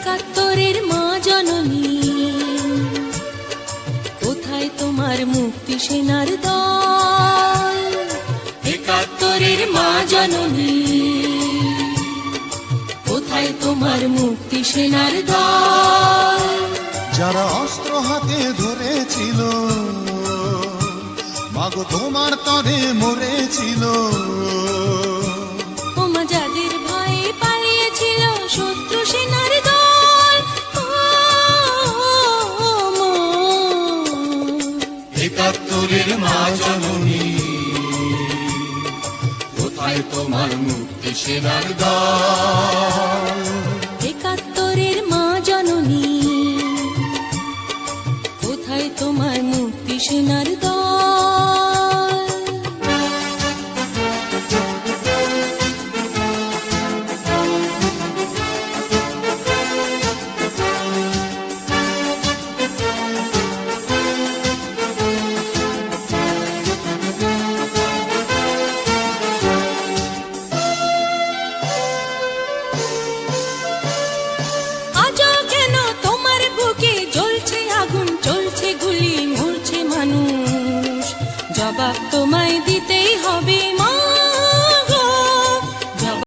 একাত্তরের মা জননী, কোথায় তোমার মুক্তি সেনার দল? একাত্তরের মা জননী, কোথায় তোমার মুক্তি সেনার দল? যারা অস্ত্র হাতে ধরেছিল, মাগো তোমার তরে মরেছিল। ওমা যাদের ভয়ে পালিয়েছিল শত্রু সেনার দল, একাত্তরের মা জননী, কোথায় তোমার মুক্তি সেনার দল? একাত্তরের মা জননী, কোথায় তোমার মুক্তি সেনার দল? আজও কেন তোমার বুকে জ্বলছে আগুন, চলছে গুলি, মরছে মানুষ? জবাব তোমায় দিতেই হবে।